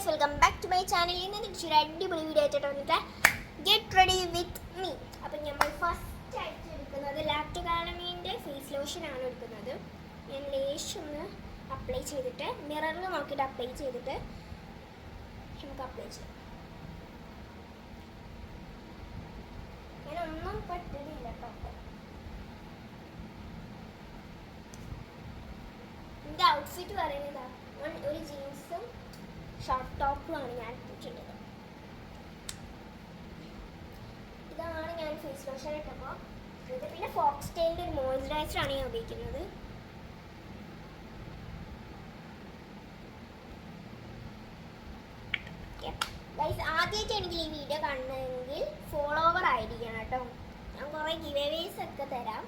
guys, welcome back to my channel. In this അടിപൊളി video ആയിട്ട് വന്നിട്ട് ഗെറ്റ് റെഡി വിത്ത് മീ. അപ്പം നമ്മൾ ഫസ്റ്റ് ആയിട്ട് എടുക്കുന്നത് ലാക്ടോഗാലമീൻ്റെ ഫേസ് ലോഷൻ ആണ് എടുക്കുന്നത്. ഞാൻ ലേശം ഒന്ന് അപ്ലൈ ചെയ്തിട്ട് മിററിൽ നോക്കിയിട്ട് അപ്ലൈ ചെയ്തിട്ട് നമുക്ക് അപ്ലൈ ചെയ്യാം. ഞാനൊന്നും പറ്റില്ല കേട്ടോ. എൻ്റെ ഔട്ട്ഫിറ്റ് പറയുന്നതാണ് ഒരു ജീൻസും ഷോർട്ട് ടോപ്പുമാണ് ഞാൻ ഇട്ടിട്ടുള്ളത്. ഇതാണ് ഞാൻ ഫേസ് ലോഷൻ ഇട്ടപ്പോൾ ഇത്. പിന്നെ ഫോക്സ് ടെയിലിൻ്റെ ഒരു മോയ്സ്ചറൈസറാണ് ഞാൻ ഉപയോഗിക്കുന്നത്. ഗൈസ്, ആദ്യമായിട്ട് എനിക്ക് ഈ വീഡിയോ കാണണമെങ്കിൽ ഫോളോവർ ആയിരിക്കണം കേട്ടോ. ഞാൻ കുറേ ഗിവ് അവേസ് ഒക്കെ തരാം.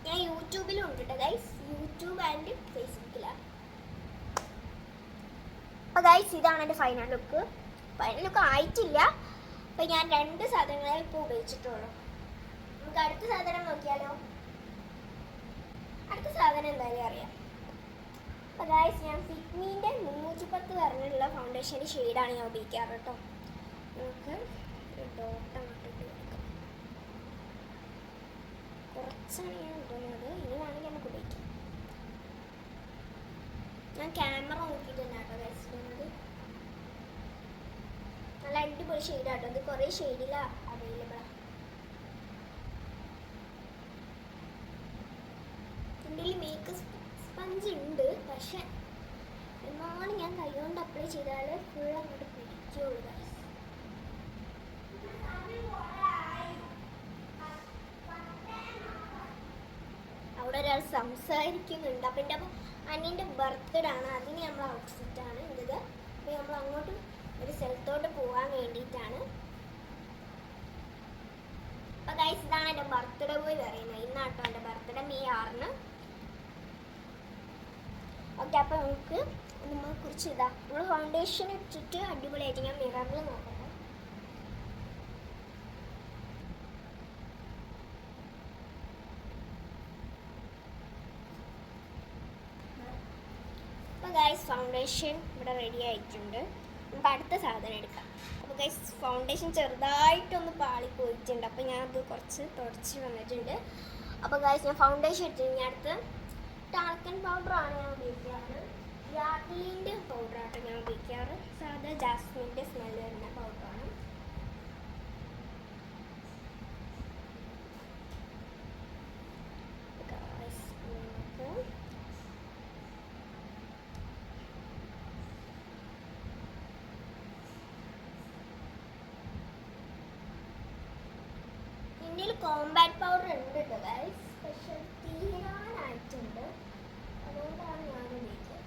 ഞാൻ യൂട്യൂബിലും ഉണ്ട് കേട്ടോ ഗൈസ്, യൂട്യൂബ് ആൻഡ് ഫേസ്ബുക്കിലാണ്. അപ്പോൾ ഗൈസ്, ഇതാണ് എൻ്റെ ഫൈനൽ ലുക്ക്. ഫൈനൽ ലുക്ക് ആയിട്ടില്ല. അപ്പോൾ ഞാൻ 2 സാധനങ്ങളെ ഇപ്പോൾ ഉപയോഗിച്ചിട്ടുള്ളൂ. നമുക്ക് അടുത്ത സാധനം നോക്കിയാലോ. അടുത്ത സാധനം എന്തായാലും അറിയാം. അപ്പോൾ ഗൈസ്, ഞാൻ ഫിറ്റ്മീൻ്റെ 310 പറഞ്ഞുള്ള ഫൗണ്ടേഷൻ്റെ ഷെയ്ഡാണ് ഞാൻ ഉപയോഗിക്കാറ് കേട്ടോ. നമുക്ക് ഡോട്ട് അങ്ങോട്ട് കൊടുക്കാം. കുറച്ചാണ് ഞാൻ ഇടുന്നത്, ഇനി വേണമെങ്കിൽ നമുക്ക് ഉപയോഗിക്കാം. ഞാൻ ക്യാമറ നോക്കിയിട്ട് തന്നെ കേട്ടോ ഗൈസ് ഇടുന്നത്. നല്ല അടിപൊളി ഷെയ്ഡാട്ടോ. ഇത് കുറേ ഷെയ്ഡിൽ അവൈലബിളാണ്. ഇതിൻ്റെ മേക്കപ്പ് സ്പഞ്ച് ഉണ്ട്, പക്ഷെ എന്നാലും ഞാൻ കൈകൊണ്ട് അപ്ലൈ ചെയ്താൽ ഫുൾ അങ്ങോട്ട് പിടിക്കുള്ളൂ ഗൈസ്. അവിടെ ഒരാൾ സംസാരിക്കുന്നുണ്ട്. അപ്പം എൻ്റെ അനിയൻ്റെ ബർത്ത്ഡേ ആണ്, അതിന് നമ്മൾ ഔട്ട്ഫിറ്റാണ് ഇത്. അപ്പോൾ നമ്മൾ അങ്ങോട്ട് ഒരു സ്ഥലത്തോട്ട് പോകാൻ വേണ്ടിയിട്ടാണ്. അപ്പോൾ ഗൈസ്, ഇതാണ് എൻ്റെ ബർത്ത്ഡേ ബോയ് പറയുന്നത്. ഇന്നാട്ടോ എൻ്റെ ബർത്ത്ഡേ മെയ് 6-ന്. ഓക്കെ, അപ്പോൾ നമുക്ക് കുറിച്ച് ഇതാ നമ്മൾ ഫൗണ്ടേഷൻ ഇട്ടിട്ട് അടിപൊളിയായിട്ട് ഞാൻ മിററിൽ നോക്കട്ടെ. അപ്പോൾ ഗൈസ്, ഫൗണ്ടേഷൻ ഇവിടെ റെഡി ആയിട്ടുണ്ട്. നമുക്ക് അടുത്ത സാധനം എടുക്കാം. അപ്പോൾ ഗൈസ്, ഫൗണ്ടേഷൻ ചെറുതായിട്ടൊന്ന് പാളിപ്പോയിട്ടുണ്ട്. അപ്പോൾ ഞാനത് കുറച്ച് തുടച്ച് വന്നിട്ടുണ്ട്. അപ്പോൾ ഗൈസ്, ഞാൻ ഫൗണ്ടേഷൻ ഇട്ടിട്ട് ഞാൻ അടുത്ത് ടാൽക്കൻ പൗഡറാണ് ഞാൻ ഉപയോഗിക്കാറ്. യാർഡ്ലിൻ്റെ പൗഡറാട്ടോ ഞാൻ ഉപയോഗിക്കാറ്. സാധാ ജാസ്മിൻ്റെ സ്മെല്ല് വരുന്ന പൗഡറാണ്. ഇന്ത്യയിൽ കോമ്പാക്ട് പൗഡർ ഉണ്ട് കേട്ടോ ഗൈസ്, പക്ഷെ തീരാനായിട്ടുണ്ട്. അതുകൊണ്ടാണ് ഞാൻ ഉപയോഗിക്കുന്നത്.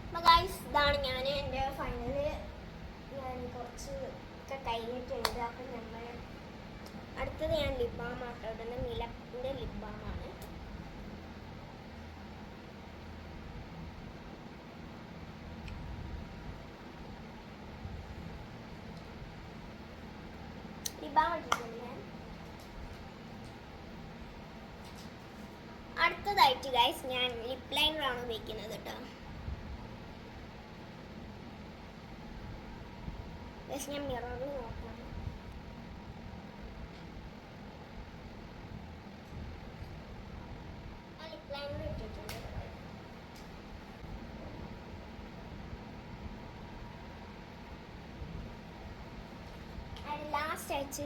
അപ്പോൾ ഗൈസ്, ഇതാണ് ഞാൻ എൻ്റെ ഫൈനല്. ഞാൻ കുറച്ച് ഒക്കെ കഴിഞ്ഞിട്ടുണ്ട്. അപ്പം നമ്മൾ അടുത്തത് ഞാൻ ലിപ് ബാം ആട്ടോ ഇടുന്നത്. മിലപ്പിൻ്റെ ലിപ് ബാമാണ്. ലിപ് ബാം ഇട്ടിട്ടുണ്ട് ഞാൻ. അടുത്തതായിട്ട് ഗൈസ്, ഞാൻ ലിപ് ലൈനറാണ് ഉപയോഗിക്കുന്നത് കേട്ടോ. ഞാൻ മിററിൽ നോക്കണം. ലിപ് ലൈനർ ഇട്ടിട്ടുണ്ട്.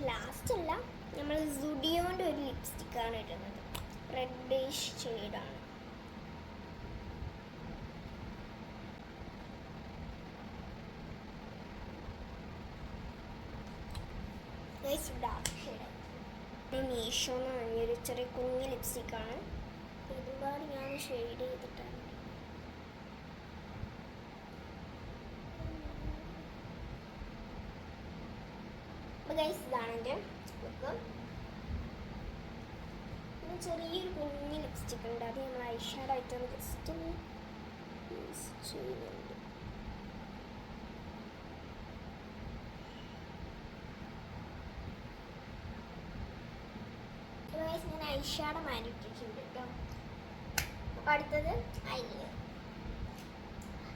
ലാസ്റ്റ് അല്ല, നമ്മൾ സുഡിയോൻ്റെ ഒരു ലിപ്സ്റ്റിക്കാണ് ഇടുന്നത്. റെഡിഷ് ഷെയ്ഡാണ്. മീഷോന്ന് വാങ്ങിയൊരു ചെറിയ കുഞ്ഞ് ലിപ്സ്റ്റിക്കാണ്. ഒരുപാട് ഞാൻ ഷെയ്ഡ് ചെയ്തിട്ടാണ്. അപ്പോൾ ഗൈസ്, ഇതാണ് എൻ്റെ ലുക്ക്. ചെറിയൊരു കുഞ്ഞ് ലിപ്സ്റ്റിക് ഉണ്ട്, അത് നമ്മൾ ഐഷാഡോ ആയിട്ടൊന്ന് ജസ്റ്റ് ഒന്ന് യൂസ് ചെയ്യുന്നുണ്ട്. ഞാൻ ഐഷാഡോ മാറ്റി ഇട്ടിട്ടുണ്ട് കേട്ടോ. അപ്പോൾ അടുത്തത് ഐലിയർ.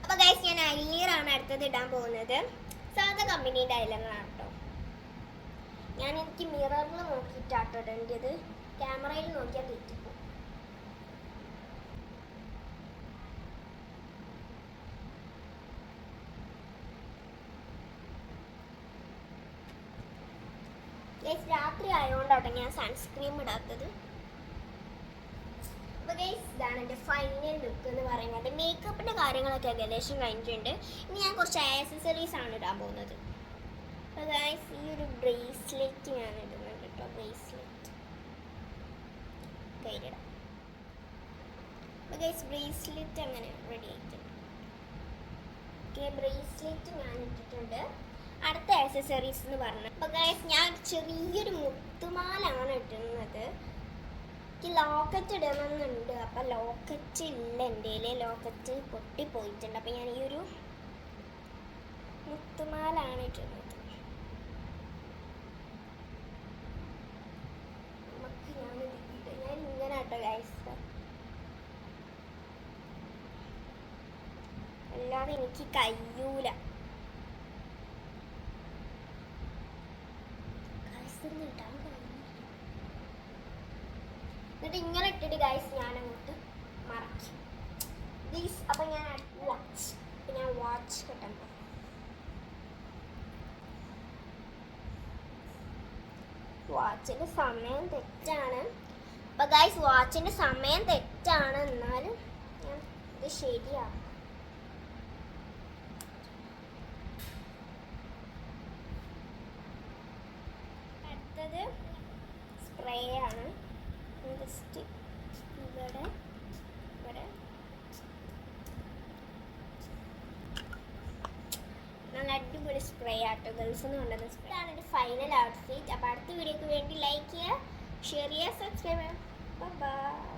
അപ്പോൾ ഗൈസ് ഞാൻ ഐലിയർ ആണ് അടുത്തത് ഇടാൻ പോകുന്നത്. സാധാ കമ്പനീൻ്റെ ഐലൈനറാണ് കേട്ടോ. ഞാൻ എനിക്ക് മിററിൽ നോക്കിയിട്ടാട്ടോ ഇടേണ്ടത്, ക്യാമറയിൽ നോക്കിയാൽ തെറ്റിപ്പോകും. ഗൈസ് രാത്രി ആയതുകൊണ്ടാട്ടോ ഞാൻ സൺസ്ക്രീം ഇടാത്തത്. അപ്പോൾ ഗൈസ് ഇതാണ് എൻ്റെ ഫൈനൽ ലുക്ക് എന്ന് പറയുന്നത്. മേക്കപ്പിൻ്റെ കാര്യങ്ങളൊക്കെ ഏകദേശം കഴിഞ്ഞിട്ടുണ്ട്. ഇനി ഞാൻ കുറച്ച് ആക്സസറീസ് ആണ് ഇടാൻ പോകുന്നത്. അപ്പോൾ ഗൈസ് ഈ ഒരു ബ്രേസ്ലെറ്റ് ഞാൻ ഇടുന്നുണ്ട് കേട്ടോ. ബ്രേസ്ലെറ്റ് കയ്യിലിടാം. അപ്പോൾ ഗൈസ് ബ്രേസ്ലെറ്റ് അങ്ങനെ റെഡി ആയിട്ടുണ്ട്. ഓക്കെ, ബ്രേസ്ലെറ്റ് ഞാൻ ഇട്ടിട്ടുണ്ട്. അടുത്ത ആക്സസറീസ് എന്ന് പറഞ്ഞത്, അപ്പോൾ ഗൈസ് ഞാൻ ചെറിയൊരു മുത്തുമാലാണ് ഇടുന്നത്. എനിക്ക് ലോക്കറ്റ് ഇടണമെന്നുണ്ട്, അപ്പം ലോക്കറ്റ് ഇല്ല എൻ്റെ കയ്യിൽ. ലോക്കറ്റ് പൊട്ടിപ്പോയിട്ടുണ്ട്. അപ്പം ഞാൻ ഈ ഒരു മുത്തുമാലാണ് ഇടുന്നത്. നമുക്ക് ഞാൻ ഇങ്ങനെ കേട്ടോ ഗൈസ്, അല്ലാതെ എനിക്ക് കഴിയൂല. എന്നിട്ട് ഇങ്ങനെ ഇട്ടിട്ട് ഗൈസ് ഞാൻ അങ്ങോട്ട് മറക്കും ഗൈസ്. അപ്പം ഞാൻ വാച്ച്, അപ്പം ഞാൻ വാച്ച് കിട്ടാൻ പോകും. വാച്ചിൻ്റെ സമയം തെറ്റാണ്. അപ്പം ഗൈസ് വാച്ചിൻ്റെ സമയം തെറ്റാണ്, എന്നാലും ഞാൻ ഇത് ശരിയാക്കും. അടുത്തത് സ്പ്രേ ആണ്. ജസ്റ്റ് ഇവിടെ നല്ല അടിപൊളി സ്പ്രേ ആട്ടോ, ഗൾഫിൽ നിന്ന് കൊണ്ടുവന്ന സ്പ്രേ ആണ്. എൻ്റെ ഫൈനൽ ഔട്ട്ഫിറ്റ്. അപ്പോൾ അടുത്ത വീഡിയോക്ക് വേണ്ടി ലൈക്ക് ചെയ്യുക, ഷെയർ ചെയ്യുക, സബ്സ്ക്രൈബ് ചെയ്യുക. ബൈ.